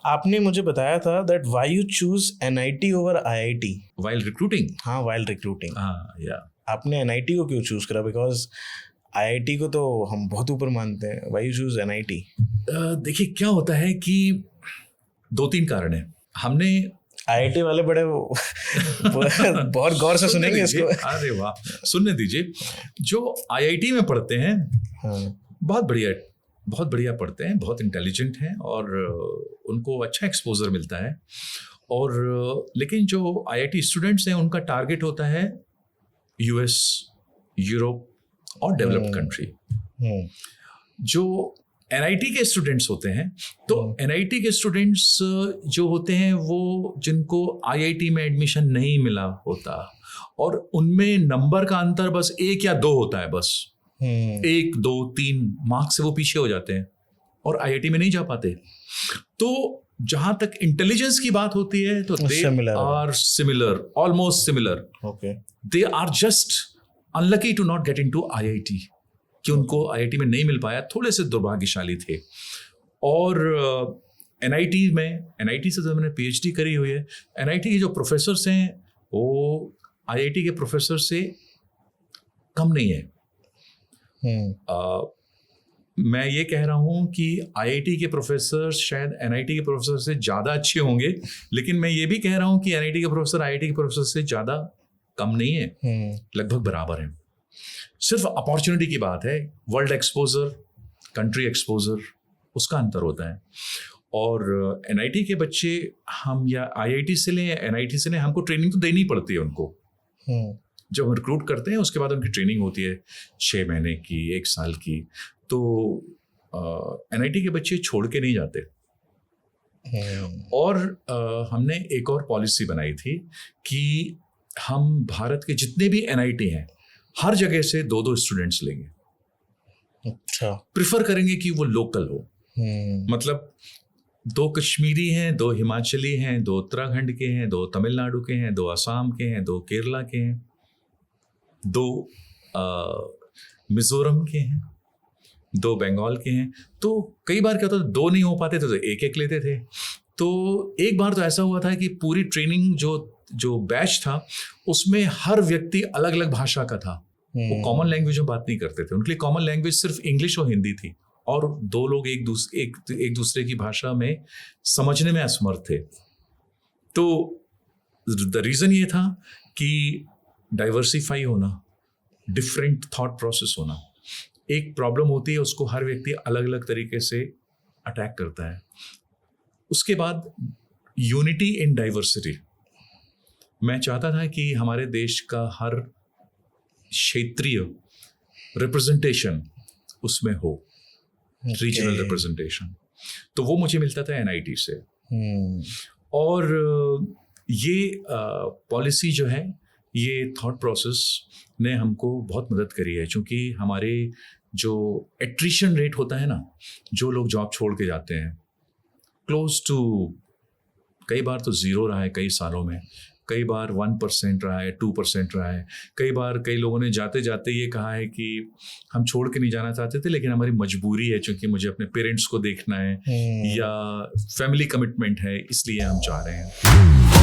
आपने मुझे बताया था that why you choose NIT over IIT while recruiting. हाँ व्हाइल रिक्रूटिंग। हाँ या आपने एनआईटी को क्यों चूज करा? बिकॉज आईआईटी को तो हम बहुत ऊपर मानते हैं। Why you choose NIT? देखिए क्या होता है कि 2-3 कारण है। हमने आईआईटी वाले बड़े बहुत गौर से सुनेंगे इसको। अरे वाह, सुनने दीजिए। जो आईआईटी में पढ़ते हैं हाँ, बहुत बढ़िया पढ़ते हैं, बहुत इंटेलिजेंट हैं और उनको अच्छा एक्सपोजर मिलता है। और लेकिन जो आईआईटी स्टूडेंट्स हैं उनका टारगेट होता है यूएस, यूरोप और डेवलप्ड कंट्री। जो एनआईटी के स्टूडेंट्स होते हैं तो एनआईटी के स्टूडेंट्स जो होते हैं वो जिनको आईआईटी में एडमिशन नहीं मिला होता और उनमें नंबर का अंतर बस 1 या 2 होता है, बस 1, 2, 3 मार्क्स से वो पीछे हो जाते हैं और आईआईटी में नहीं जा पाते। तो जहां तक इंटेलिजेंस की बात होती है तो they are similar, almost similar. Okay, they are just unlucky to not get into IIT, कि उनको आईआईटी में नहीं मिल पाया, थोड़े से दुर्भाग्यशाली थे। और एनआईटी से तो मैंने पीएचडी करी हुई है। एनआईटी के जो प्रोफेसर्स हैं वो आईआईटी के प्रोफेसर से कम नहीं है। मैं ये कह रहा हूँ कि आईआईटी के प्रोफेसर शायद एनआईटी के प्रोफेसर से ज़्यादा अच्छे होंगे, लेकिन मैं ये भी कह रहा हूँ कि एनआईटी के प्रोफेसर आईआईटी के प्रोफेसर से ज़्यादा कम नहीं है, लगभग बराबर है। सिर्फ अपॉर्चुनिटी की बात है, वर्ल्ड एक्सपोजर, कंट्री एक्सपोजर, उसका अंतर होता है। और एनआईटी के बच्चे हम या आईआईटी से लें या एनआईटी से लें, हमको ट्रेनिंग तो देनी पड़ती है उनको। जब हम रिक्रूट करते हैं उसके बाद उनकी ट्रेनिंग होती है 6 महीने की, 1 साल की। तो एनआईटी के बच्चे छोड़ के नहीं जाते। और हमने एक और पॉलिसी बनाई थी कि हम भारत के जितने भी एनआईटी हैं हर जगह से 2-2 स्टूडेंट्स लेंगे। अच्छा, प्रिफर करेंगे कि वो लोकल हो। मतलब 2 कश्मीरी हैं, 2 हिमाचली हैं, 2 उत्तराखंड के हैं, 2 तमिलनाडु के हैं, 2 असम के हैं, 2 केरला के हैं, 2 मिजोरम के हैं, 2 बंगाल के हैं। तो कई बार क्या होता था, 2 नहीं हो पाते थे तो 1-1 लेते थे। तो एक बार तो ऐसा हुआ था कि पूरी ट्रेनिंग जो बैच था उसमें हर व्यक्ति अलग अलग भाषा का था। वो कॉमन लैंग्वेज में बात नहीं करते थे, उनके लिए कॉमन लैंग्वेज सिर्फ इंग्लिश और हिंदी थी और 2 लोग एक दूसरे की भाषा में समझने में असमर्थ थे। तो द रीज़न ये था कि डाइवर्सिफाई होना, डिफरेंट थॉट प्रोसेस होना। एक प्रॉब्लम होती है उसको हर व्यक्ति अलग अलग तरीके से अटैक करता है। उसके बाद यूनिटी इन डाइवर्सिटी। मैं चाहता था कि हमारे देश का हर क्षेत्रीय रिप्रेजेंटेशन उसमें हो, रीजनल रिप्रेजेंटेशन। तो वो मुझे मिलता था एनआईटी से। और ये पॉलिसी जो है, ये थॉट प्रोसेस ने हमको बहुत मदद करी है, क्योंकि हमारे जो एट्रिशन रेट होता है ना, जो लोग जॉब छोड़ के जाते हैं, क्लोज टू कई बार तो 0 रहा है कई सालों में, कई बार 1% रहा है, 2% रहा है। कई बार कई लोगों ने जाते जाते ये कहा है कि हम छोड़ के नहीं जाना चाहते थे, लेकिन हमारी मजबूरी है, क्योंकि मुझे अपने पेरेंट्स को देखना है या फैमिली कमिटमेंट है, इसलिए हम जा रहे हैं।